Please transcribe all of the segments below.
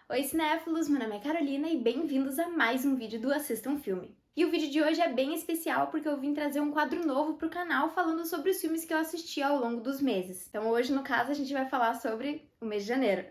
Oi cinéfilos, meu nome é Carolina e bem-vindos a mais um vídeo do Assista um Filme. E o vídeo de hoje é bem especial porque eu vim trazer um quadro novo pro canal falando sobre os filmes que eu assisti ao longo dos meses. Então hoje, no caso, a gente vai falar sobre o mês de janeiro.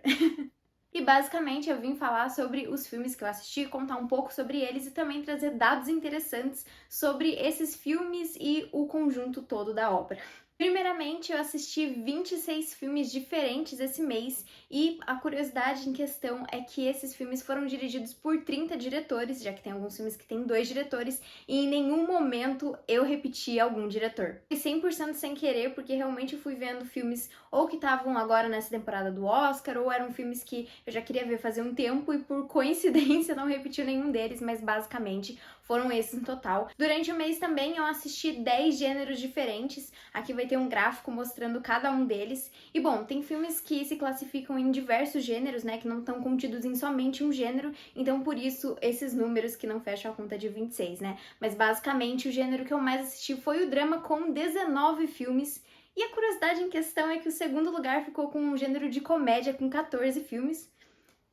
E basicamente eu vim falar sobre os filmes que eu assisti, contar um pouco sobre eles e também trazer dados interessantes sobre esses filmes e o conjunto todo da obra. Primeiramente, eu assisti 26 filmes diferentes esse mês e a curiosidade em questão é que esses filmes foram dirigidos por 30 diretores, já que tem alguns filmes que tem 2 diretores, e em nenhum momento eu repeti algum diretor. Foi 100% sem querer, porque realmente eu fui vendo filmes ou que estavam agora nessa temporada do Oscar, ou eram filmes que eu já queria ver fazia um tempo e por coincidência não repeti nenhum deles, mas basicamente foram esses no total. Durante o mês também eu assisti 10 gêneros diferentes, aqui vai ter um gráfico mostrando cada um deles. E bom, tem filmes que se classificam em diversos gêneros, né, que não estão contidos em somente um gênero, então por isso esses números que não fecham a conta de 26, né. Mas basicamente o gênero que eu mais assisti foi o drama com 19 filmes. E a curiosidade em questão é que o segundo lugar ficou com um gênero de comédia com 14 filmes.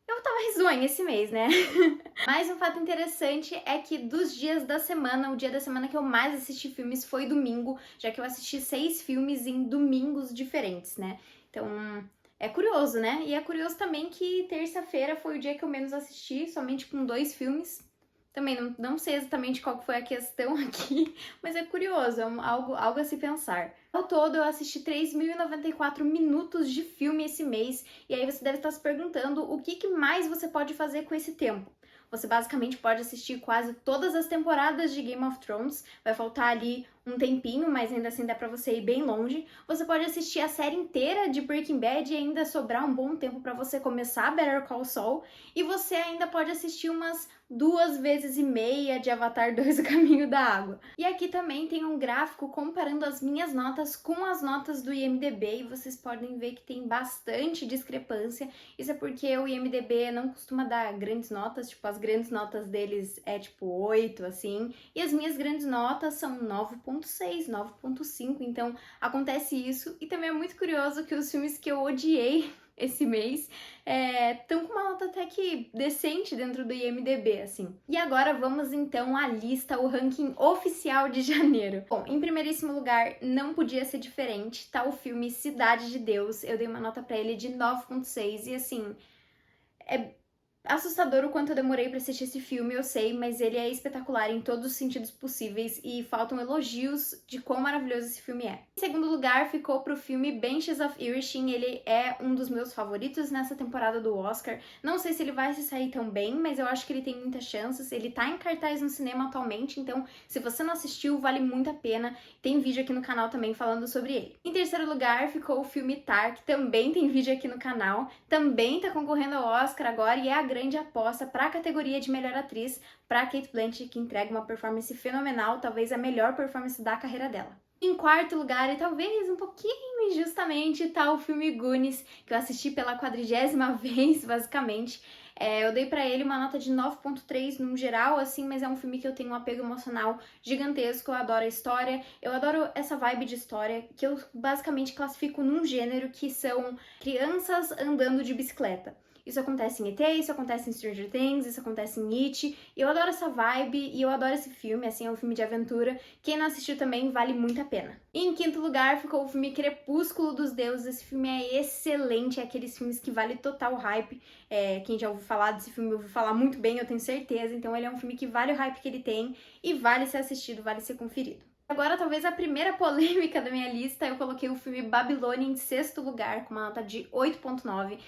Eu tava risonha esse mês, né? Mas um fato interessante é que dos dias da semana, o dia da semana que eu mais assisti filmes foi domingo, já que eu assisti 6 filmes em domingos diferentes, né? Então, é curioso, né? E é curioso também que terça-feira foi o dia que eu menos assisti, somente com 2 filmes. Também não sei exatamente qual foi a questão aqui, mas é curioso, é algo a se pensar. Ao todo, eu assisti 3.094 minutos de filme esse mês, e aí você deve estar se perguntando o que mais você pode fazer com esse tempo. Você basicamente pode assistir quase todas as temporadas de Game of Thrones, vai faltar ali um tempinho, mas ainda assim dá pra você ir bem longe. Você pode assistir a série inteira de Breaking Bad e ainda sobrar um bom tempo pra você começar Better Call Saul, e você ainda pode assistir umas 2 vezes e meia de Avatar 2: O Caminho da Água. E aqui também tem um gráfico comparando as minhas notas com as notas do IMDb, e vocês podem ver que tem bastante discrepância. Isso é porque o IMDb não costuma dar grandes notas, tipo, as grandes notas deles é tipo 8, assim, e as minhas grandes notas são 9.6, 9.5, então acontece isso. E também é muito curioso que os filmes que eu odiei esse mês estão com uma nota até que decente dentro do IMDb, assim. E agora vamos então à lista, o ranking oficial de janeiro. Bom, em primeiríssimo lugar, não podia ser diferente, tá o filme Cidade de Deus. Eu dei uma nota pra ele de 9.6 e assim, é assustador o quanto eu demorei pra assistir esse filme, eu sei, mas ele é espetacular em todos os sentidos possíveis e faltam elogios de quão maravilhoso esse filme é. Em segundo lugar, ficou pro filme Banshees of Inisherin. Ele é um dos meus favoritos nessa temporada do Oscar. Não sei se ele vai se sair tão bem, mas eu acho que ele tem muitas chances. Ele tá em cartaz no cinema atualmente, então se você não assistiu, vale muito a pena. Tem vídeo aqui no canal também falando sobre ele. Em terceiro lugar, ficou o filme Tar, que também tem vídeo aqui no canal. Também tá concorrendo ao Oscar agora e é a grande aposta para a categoria de melhor atriz para Cate Blanchett, que entrega uma performance fenomenal, talvez a melhor performance da carreira dela. Em quarto lugar, e talvez um pouquinho injustamente, tá o filme Goonies, que eu assisti pela 40ª vez, basicamente. Eu dei pra ele uma nota de 9.3 no geral, assim, mas é um filme que eu tenho um apego emocional gigantesco. Eu adoro a história, eu adoro essa vibe de história, que eu basicamente classifico num gênero que são crianças andando de bicicleta. Isso acontece em ET, isso acontece em Stranger Things, isso acontece em It, e eu adoro essa vibe e eu adoro esse filme, assim, é um filme de aventura. Quem não assistiu também vale muito a pena. E em quinto lugar ficou o filme Crepúsculo dos Deuses. Esse filme é excelente, é aqueles filmes que vale total hype. Quem já ouviu falar desse filme ouviu falar muito bem, eu tenho certeza, então ele é um filme que vale o hype que ele tem e vale ser assistido, vale ser conferido. Agora, talvez a primeira polêmica da minha lista, eu coloquei o filme Babilônia em sexto lugar, com uma nota de 8.9.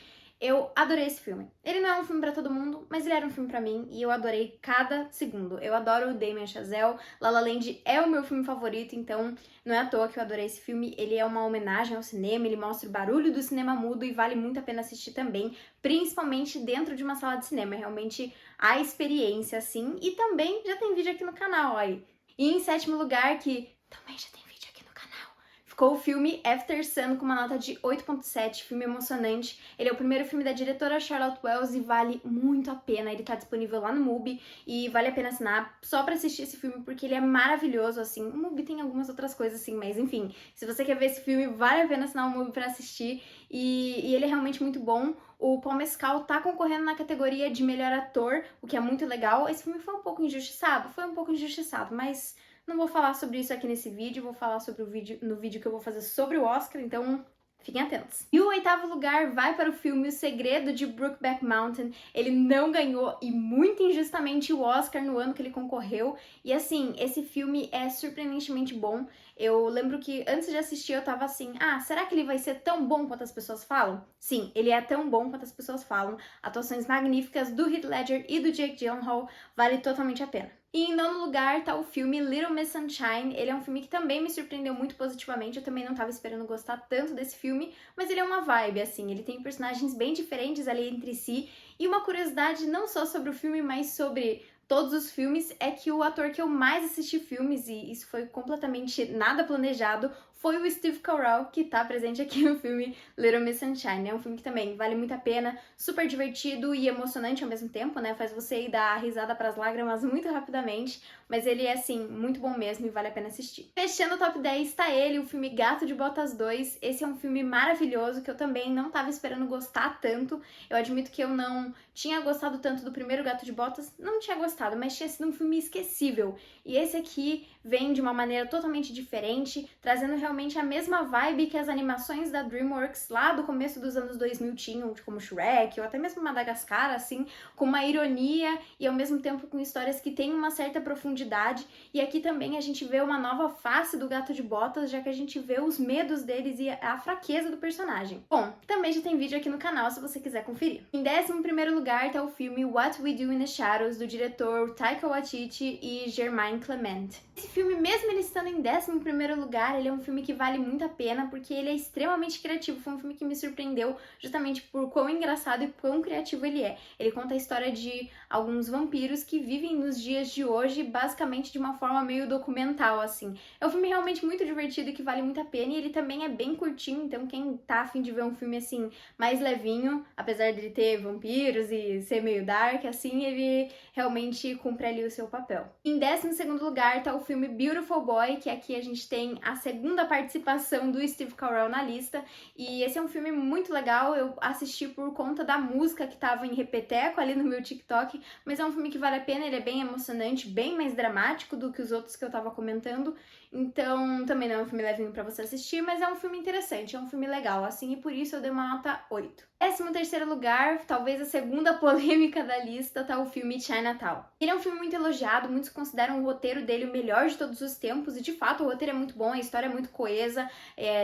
Eu adorei esse filme. Ele não é um filme pra todo mundo, mas ele era um filme pra mim e eu adorei cada segundo. Eu adoro o Damien Chazelle, La La Land é o meu filme favorito, então não é à toa que eu adorei esse filme. Ele é uma homenagem ao cinema, ele mostra o barulho do cinema mudo e vale muito a pena assistir também, principalmente dentro de uma sala de cinema. É realmente a experiência, assim. E também já tem vídeo aqui no canal, ó aí. E em sétimo lugar, que também já tem vídeo aqui no canal, ficou o filme After Sun com uma nota de 8.7, filme emocionante. Ele é o primeiro filme da diretora Charlotte Wells e vale muito a pena. Ele tá disponível lá no MUBI e vale a pena assinar só pra assistir esse filme porque ele é maravilhoso, assim. O MUBI tem algumas outras coisas, assim, mas enfim. Se você quer ver esse filme, vale a pena assinar o MUBI pra assistir e ele é realmente muito bom. O Paul Mescal tá concorrendo na categoria de melhor ator, o que é muito legal. Esse filme foi um pouco injustiçado? Foi um pouco injustiçado, mas não vou falar sobre isso aqui nesse vídeo, vou falar sobre no vídeo que eu vou fazer sobre o Oscar, então fiquem atentos. E o 8º lugar vai para o filme O Segredo de Brokeback Mountain. Ele não ganhou, e muito injustamente, o Oscar no ano que ele concorreu. E assim, esse filme é surpreendentemente bom. Eu lembro que antes de assistir eu tava assim, será que ele vai ser tão bom quanto as pessoas falam? Sim, ele é tão bom quanto as pessoas falam. Atuações magníficas do Heath Ledger e do Jake Gyllenhaal, vale totalmente a pena. E em 9º lugar tá o filme Little Miss Sunshine. Ele é um filme que também me surpreendeu muito positivamente. Eu também não tava esperando gostar tanto desse filme, mas ele é uma vibe, assim. Ele tem personagens bem diferentes ali entre si. E uma curiosidade não só sobre o filme, mas sobre todos os filmes, é que o ator que eu mais assisti filmes, e isso foi completamente nada planejado, foi o Steve Carell, que tá presente aqui no filme Little Miss Sunshine. É um filme que também vale muito a pena, super divertido e emocionante ao mesmo tempo, né? Faz você ir dar risada pras lágrimas muito rapidamente, mas ele é, assim, muito bom mesmo e vale a pena assistir. Fechando o top 10 tá ele, o filme Gato de Botas 2. Esse é um filme maravilhoso que eu também não tava esperando gostar tanto. Eu admito que eu não tinha gostado tanto do primeiro Gato de Botas, não tinha gostado, mas tinha sido um filme esquecível. E esse aqui vem de uma maneira totalmente diferente, trazendo realmente a mesma vibe que as animações da DreamWorks lá do começo dos anos 2000 tinham, como Shrek ou até mesmo Madagascar, assim, com uma ironia e ao mesmo tempo com histórias que têm uma certa profundidade. E aqui também a gente vê uma nova face do Gato de Botas, já que a gente vê os medos deles e a fraqueza do personagem. Bom, também já tem vídeo aqui no canal se você quiser conferir. Em 11º lugar tá o filme What We Do in the Shadows, do diretor Taika Waititi e Jermaine Clement. Esse filme, mesmo ele estando em 11º lugar, ele é um filme que vale muito a pena, porque ele é extremamente criativo. Foi um filme que me surpreendeu justamente por quão engraçado e quão criativo ele é. Ele conta a história de alguns vampiros que vivem nos dias de hoje, basicamente de uma forma meio documental, assim. É um filme realmente muito divertido e que vale muito a pena, e ele também é bem curtinho, então quem tá a fim de ver um filme, assim, mais levinho, apesar dele ter vampiros e ser meio dark, assim, ele realmente cumpre ali o seu papel. Em 12º lugar tá o filme Beautiful Boy, que aqui a gente tem a segunda participação do Steve Carell na lista, e esse é um filme muito legal. Eu assisti por conta da música que tava em repeteco ali no meu TikTok, mas é um filme que vale a pena, ele é bem emocionante, bem mais dramático do que os outros que eu tava comentando, então também não é um filme levinho pra você assistir, mas é um filme interessante, é um filme legal, assim, e por isso eu dei uma nota 8. 13º lugar, talvez a segunda polêmica da lista, tá o filme Chinatown. Ele é um filme muito elogiado, muitos consideram o roteiro dele o melhor de todos os tempos, e de fato o roteiro é muito bom, a história é muito coesa,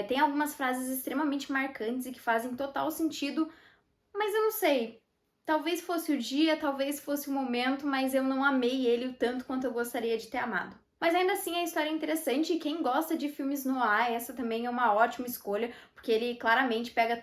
tem algumas frases extremamente marcantes e que fazem total sentido, mas eu não sei, talvez fosse o dia, talvez fosse o momento, mas eu não amei ele o tanto quanto eu gostaria de ter amado. Mas ainda assim a história é interessante, e quem gosta de filmes noir, essa também é uma ótima escolha, porque ele claramente pega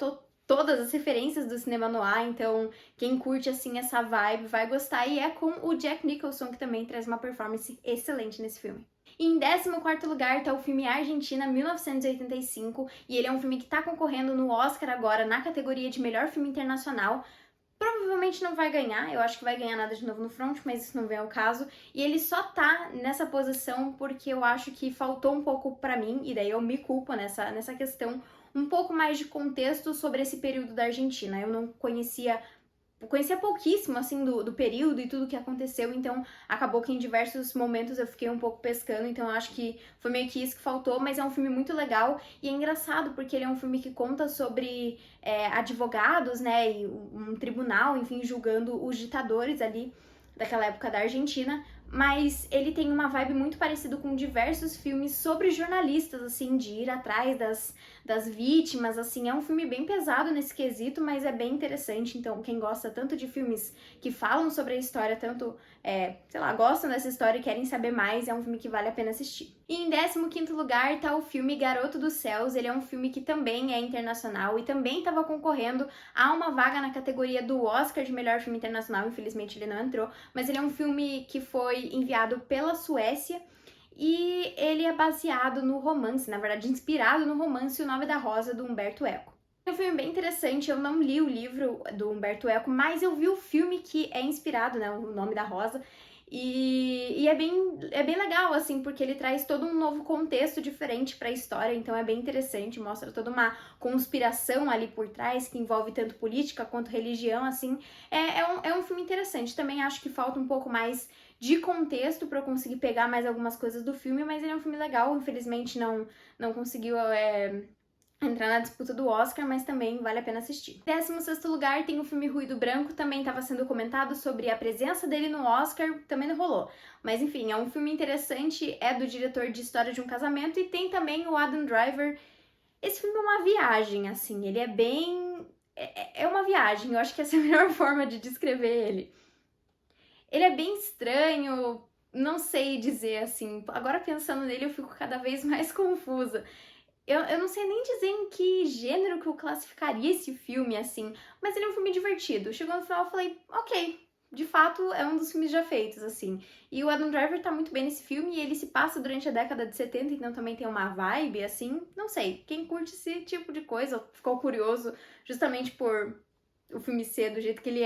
todas as referências do cinema noir, então quem curte assim essa vibe vai gostar, e é com o Jack Nicholson, que também traz uma performance excelente nesse filme. E em 14º lugar tá o filme Argentina 1985, e ele é um filme que tá concorrendo no Oscar agora na categoria de melhor filme internacional. Provavelmente não vai ganhar, eu acho que vai ganhar Nada de Novo no Front, mas isso não vem ao caso. E ele só tá nessa posição porque eu acho que faltou um pouco pra mim, e daí eu me culpo nessa questão, um pouco mais de contexto sobre esse período da Argentina. Eu não conhecia pouquíssimo, assim, do período e tudo que aconteceu, então acabou que em diversos momentos eu fiquei um pouco pescando, então eu acho que foi meio que isso que faltou, mas é um filme muito legal e é engraçado porque ele é um filme que conta sobre advogados, né, e um tribunal, enfim, julgando os ditadores ali daquela época da Argentina, mas ele tem uma vibe muito parecida com diversos filmes sobre jornalistas, assim, de ir atrás das vítimas, assim, é um filme bem pesado nesse quesito, mas é bem interessante, então quem gosta tanto de filmes que falam sobre a história, tanto, sei lá, gostam dessa história e querem saber mais, é um filme que vale a pena assistir. E em 15º lugar tá o filme Garoto dos Céus, ele é um filme que também é internacional e também estava concorrendo a uma vaga na categoria do Oscar de melhor filme internacional, infelizmente ele não entrou, mas ele é um filme que foi enviado pela Suécia e ele é baseado no romance, na verdade inspirado no romance O Nome da Rosa, do Umberto Eco. É um filme bem interessante, eu não li o livro do Umberto Eco, mas eu vi o filme que é inspirado, né, O Nome da Rosa, E é bem legal, assim, porque ele traz todo um novo contexto diferente pra história, então é bem interessante, mostra toda uma conspiração ali por trás, que envolve tanto política quanto religião, assim. É um filme interessante. Também acho que falta um pouco mais de contexto pra eu conseguir pegar mais algumas coisas do filme, mas ele é um filme legal, infelizmente não conseguiu entrar na disputa do Oscar, mas também vale a pena assistir. Em 16º lugar tem o filme Ruído Branco, também estava sendo comentado sobre a presença dele no Oscar, também não rolou. Mas enfim, é um filme interessante, é do diretor de História de um Casamento e tem também o Adam Driver. Esse filme é uma viagem, assim, ele é bem... É uma viagem, eu acho que essa é a melhor forma de descrever ele. Ele é bem estranho, não sei dizer assim, agora pensando nele eu fico cada vez mais confusa. Eu não sei nem dizer em que gênero que eu classificaria esse filme, assim, mas ele é um filme divertido. Chegou no final eu falei, ok, de fato é um dos filmes já feitos, assim. E o Adam Driver tá muito bem nesse filme e ele se passa durante a década de 70, então também tem uma vibe, assim, não sei. Quem curte esse tipo de coisa, ficou curioso justamente por o filme ser do jeito que ele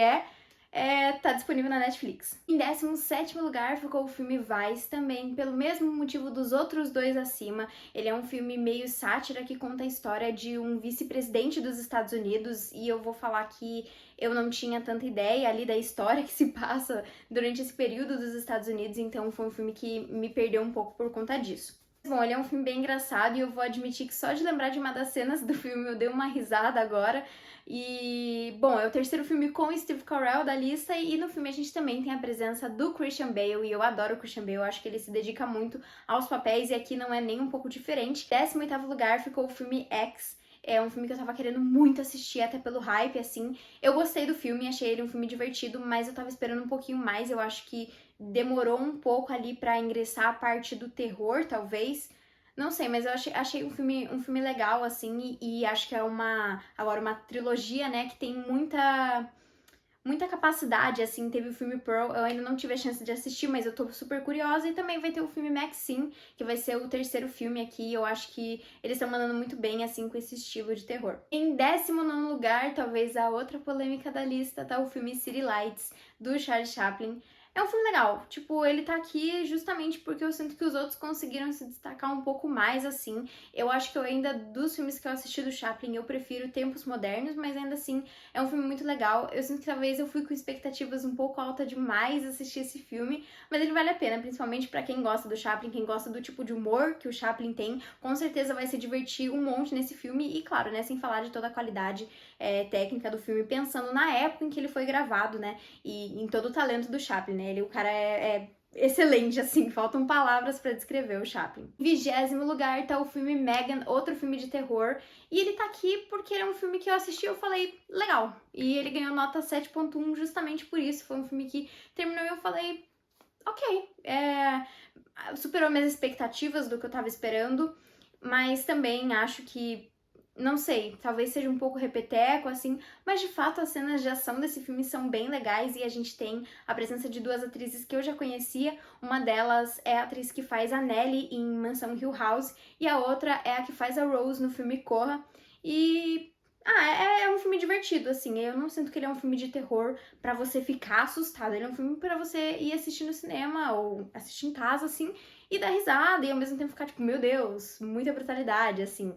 tá disponível na Netflix. Em 17º lugar ficou o filme Vice, também pelo mesmo motivo dos outros dois acima. Ele é um filme meio sátira que conta a história de um vice-presidente dos Estados Unidos e eu vou falar que eu não tinha tanta ideia ali da história que se passa durante esse período dos Estados Unidos, então foi um filme que me perdeu um pouco por conta disso. Bom, ele é um filme bem engraçado e eu vou admitir que só de lembrar de uma das cenas do filme eu dei uma risada agora. E, bom, é o terceiro filme com Steve Carell da lista e no filme a gente também tem a presença do Christian Bale e eu adoro o Christian Bale, eu acho que ele se dedica muito aos papéis e aqui não é nem um pouco diferente. Em 18º lugar ficou o filme X. É um filme que eu tava querendo muito assistir, até pelo hype, assim. Eu gostei do filme, achei ele um filme divertido, mas eu tava esperando um pouquinho mais. Eu acho que demorou um pouco ali pra ingressar a parte do terror, talvez. Não sei, mas eu achei um filme legal, assim, e acho que é agora uma trilogia, né, que tem muita capacidade, assim. Teve o filme Pearl, eu ainda não tive a chance de assistir, mas eu tô super curiosa. E também vai ter o filme Maxine, que vai ser o terceiro filme aqui. Eu acho que eles estão mandando muito bem, assim, com esse estilo de terror. Em 19º lugar, talvez a outra polêmica da lista, tá o filme City Lights, do Charlie Chaplin. É um filme legal, tipo, ele tá aqui justamente porque eu sinto que os outros conseguiram se destacar um pouco mais, assim. Eu acho que eu ainda, dos filmes que eu assisti do Chaplin, eu prefiro Tempos Modernos, mas ainda assim, é um filme muito legal. Eu sinto que talvez eu fui com expectativas um pouco altas demais assistir esse filme, mas ele vale a pena, principalmente pra quem gosta do Chaplin, quem gosta do tipo de humor que o Chaplin tem, com certeza vai se divertir um monte nesse filme, e claro, né, sem falar de toda a qualidade técnica do filme, pensando na época em que ele foi gravado, né, e em todo o talento do Chaplin, né, o cara é excelente, assim, faltam palavras pra descrever o Chaplin. Em 20º lugar tá o filme Megan, outro filme de terror, e ele tá aqui porque ele é um filme que eu assisti e eu falei, legal, e ele ganhou nota 7.1 justamente por isso. Foi um filme que terminou e eu falei, ok, superou minhas expectativas do que eu tava esperando, mas também acho que, não sei, talvez seja um pouco repeteco, assim, mas de fato as cenas de ação desse filme são bem legais e a gente tem a presença de duas atrizes que eu já conhecia. Uma delas é a atriz que faz a Nellie em Mansão Hill House e a outra é a que faz a Rose no filme Corra. E é um filme divertido, assim. Eu não sinto que ele é um filme de terror pra você ficar assustado. Ele é um filme pra você ir assistir no cinema ou assistir em casa, assim, e dar risada e ao mesmo tempo ficar tipo, meu Deus, muita brutalidade, assim.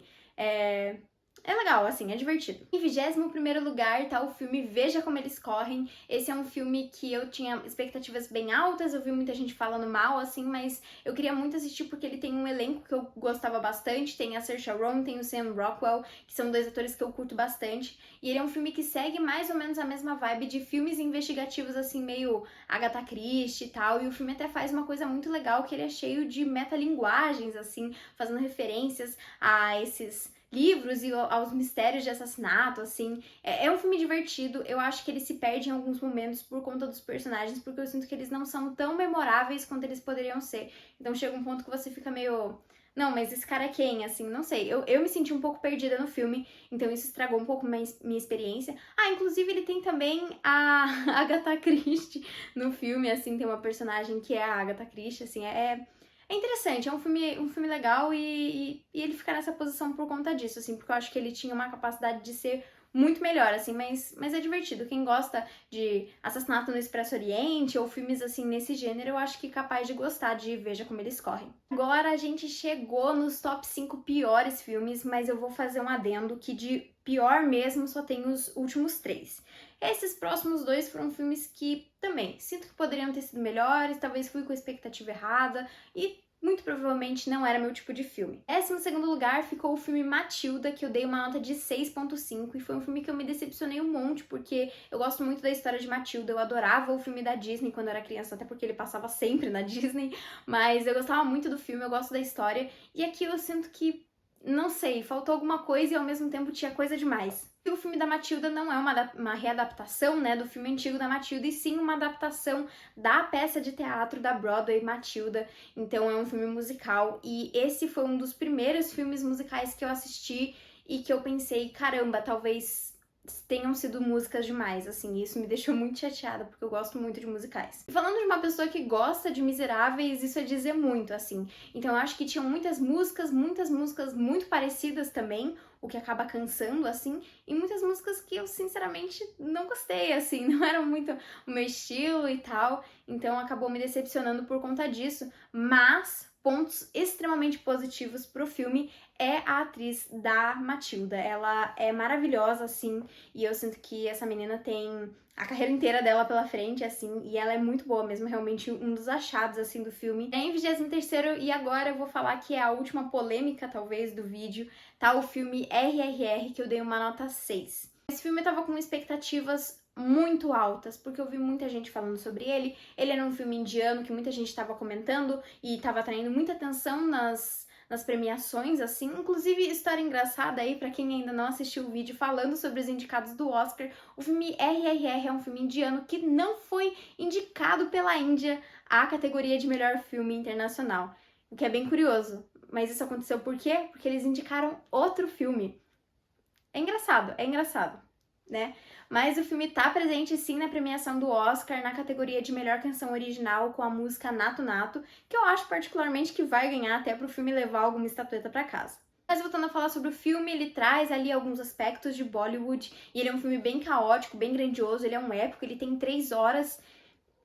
É legal, assim, é divertido. Em 21º lugar tá o filme Veja Como Eles Correm. Esse é um filme que eu tinha expectativas bem altas, eu vi muita gente falando mal, assim, mas eu queria muito assistir porque ele tem um elenco que eu gostava bastante. Tem a Saoirse Ronan, tem o Sam Rockwell, que são dois atores que eu curto bastante. E ele é um filme que segue mais ou menos a mesma vibe de filmes investigativos, assim, meio Agatha Christie e tal. E o filme até faz uma coisa muito legal, que ele é cheio de metalinguagens, assim, fazendo referências a esses livros e aos mistérios de assassinato, assim. É um filme divertido, eu acho que ele se perde em alguns momentos por conta dos personagens, porque eu sinto que eles não são tão memoráveis quanto eles poderiam ser. Então chega um ponto que você fica meio... Não, mas esse cara é quem? Assim, não sei. Eu me senti um pouco perdida no filme, então isso estragou um pouco minha experiência. Inclusive ele tem também a Agatha Christie no filme, assim, tem uma personagem que é a Agatha Christie, assim, é interessante, é um filme legal e ele fica nessa posição por conta disso, assim, porque eu acho que ele tinha uma capacidade de ser muito melhor, assim, mas é divertido. Quem gosta de Assassinato no Expresso Oriente ou filmes assim nesse gênero, eu acho que é capaz de gostar de Veja Como Eles Correm. Agora a gente chegou nos top 5 piores filmes, mas eu vou fazer um adendo que de pior mesmo só tem os últimos 3. Esses próximos 2 foram filmes que também sinto que poderiam ter sido melhores, talvez fui com a expectativa errada e muito provavelmente não era meu tipo de filme. Em segundo lugar ficou o filme Matilda, que eu dei uma nota de 6.5 e foi um filme que eu me decepcionei um monte, porque eu gosto muito da história de Matilda, eu adorava o filme da Disney quando eu era criança, até porque ele passava sempre na Disney, mas eu gostava muito do filme, eu gosto da história, e aqui eu sinto que, não sei, faltou alguma coisa e ao mesmo tempo tinha coisa demais. E o filme da Matilda não é uma readaptação, né, do filme antigo da Matilda, e sim uma adaptação da peça de teatro da Broadway, Matilda. Então é um filme musical, e esse foi um dos primeiros filmes musicais que eu assisti e que eu pensei, caramba, talvez tenham sido músicas demais, assim, isso me deixou muito chateada, porque eu gosto muito de musicais. E falando de uma pessoa que gosta de Miseráveis, isso é dizer muito, assim. Então eu acho que tinham muitas músicas muito parecidas também, o que acaba cansando, assim, e muitas músicas que eu, sinceramente, não gostei, assim, não eram muito o meu estilo e tal, então acabou me decepcionando por conta disso, mas pontos extremamente positivos pro filme é a atriz da Matilda. Ela é maravilhosa, assim, e eu sinto que essa menina tem a carreira inteira dela pela frente, assim, e ela é muito boa mesmo, realmente um dos achados, assim, do filme. Em 23º, e agora eu vou falar que é a última polêmica, talvez, do vídeo, tá o filme RRR, que eu dei uma nota 6. Esse filme eu tava com expectativas muito altas, porque eu vi muita gente falando sobre ele. Ele era um filme indiano que muita gente estava comentando e estava atraindo muita atenção nas premiações, assim. Inclusive, história engraçada aí, pra quem ainda não assistiu o vídeo falando sobre os indicados do Oscar, o filme RRR é um filme indiano que não foi indicado pela Índia à categoria de melhor filme internacional, o que é bem curioso. Mas isso aconteceu por quê? Porque eles indicaram outro filme. É engraçado, né? Mas o filme tá presente sim na premiação do Oscar, na categoria de melhor canção original com a música Nato Nato, que eu acho particularmente que vai ganhar até pro filme levar alguma estatueta pra casa. Mas voltando a falar sobre o filme, ele traz ali alguns aspectos de Bollywood, e ele é um filme bem caótico, bem grandioso, ele é um épico, ele tem 3 horas.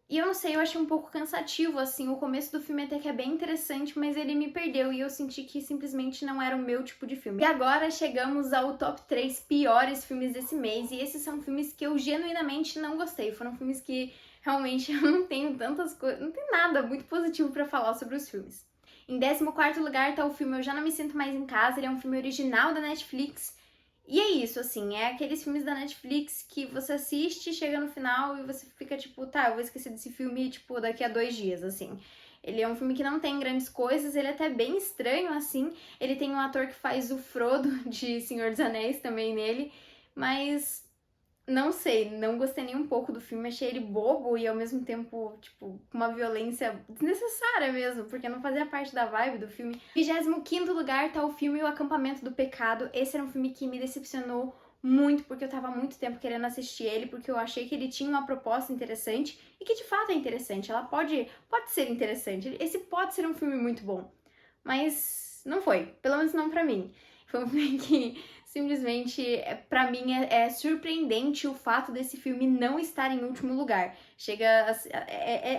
E eu não sei, eu achei um pouco cansativo, assim, o começo do filme até que é bem interessante, mas ele me perdeu e eu senti que simplesmente não era o meu tipo de filme. E agora chegamos ao top 3 piores filmes desse mês, e esses são filmes que eu genuinamente não gostei, foram filmes que realmente eu não tenho tantas coisas, não tem nada muito positivo pra falar sobre os filmes. Em 14º lugar tá o filme Eu Já Não Me Sinto Mais em Casa, ele é um filme original da Netflix. E é isso, assim, é aqueles filmes da Netflix que você assiste, chega no final e você fica tipo, tá, eu vou esquecer desse filme, tipo, daqui a 2 dias, assim. Ele é um filme que não tem grandes coisas, ele é até bem estranho, assim. Ele tem um ator que faz o Frodo de Senhor dos Anéis também nele, mas não sei, não gostei nem um pouco do filme, achei ele bobo e ao mesmo tempo, tipo, com uma violência desnecessária mesmo, porque não fazia parte da vibe do filme. Em 25º lugar tá o filme O Acampamento do Pecado. Esse era um filme que me decepcionou muito, porque eu tava há muito tempo querendo assistir ele, porque eu achei que ele tinha uma proposta interessante, e que de fato é interessante, ela pode ser interessante, esse pode ser um filme muito bom, mas não foi, pelo menos não pra mim. Foi um filme que simplesmente, pra mim, é surpreendente o fato desse filme não estar em último lugar.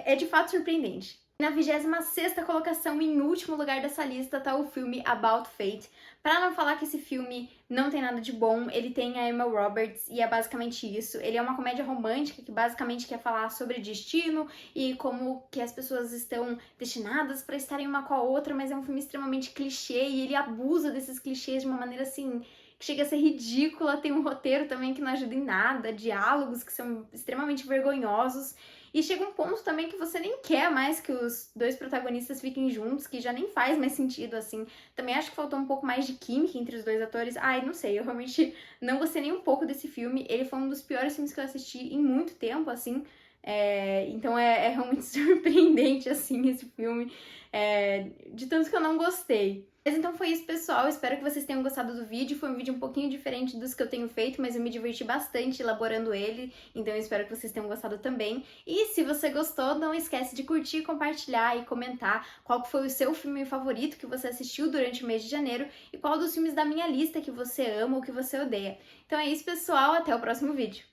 É de fato surpreendente. Na 26ª colocação, em último lugar dessa lista, tá o filme About Fate. Pra não falar que esse filme não tem nada de bom, ele tem a Emma Roberts e é basicamente isso. Ele é uma comédia romântica que basicamente quer falar sobre destino e como que as pessoas estão destinadas pra estarem uma com a outra, mas é um filme extremamente clichê e ele abusa desses clichês de uma maneira assim que chega a ser ridícula. Tem um roteiro também que não ajuda em nada, diálogos que são extremamente vergonhosos. E chega um ponto também que você nem quer mais que os 2 protagonistas fiquem juntos, que já nem faz mais sentido, assim. Também acho que faltou um pouco mais de química entre os 2 atores. Ai, não sei, eu realmente não gostei nem um pouco desse filme. Ele foi um dos piores filmes que eu assisti em muito tempo, assim. Então é realmente surpreendente, assim, esse filme, de tanto que eu não gostei. Mas então foi isso, pessoal. Espero que vocês tenham gostado do vídeo. Foi um vídeo um pouquinho diferente dos que eu tenho feito, mas eu me diverti bastante elaborando ele. Então eu espero que vocês tenham gostado também. E se você gostou, não esquece de curtir, compartilhar e comentar qual foi o seu filme favorito que você assistiu durante o mês de janeiro e qual dos filmes da minha lista que você ama ou que você odeia. Então é isso, pessoal. Até o próximo vídeo.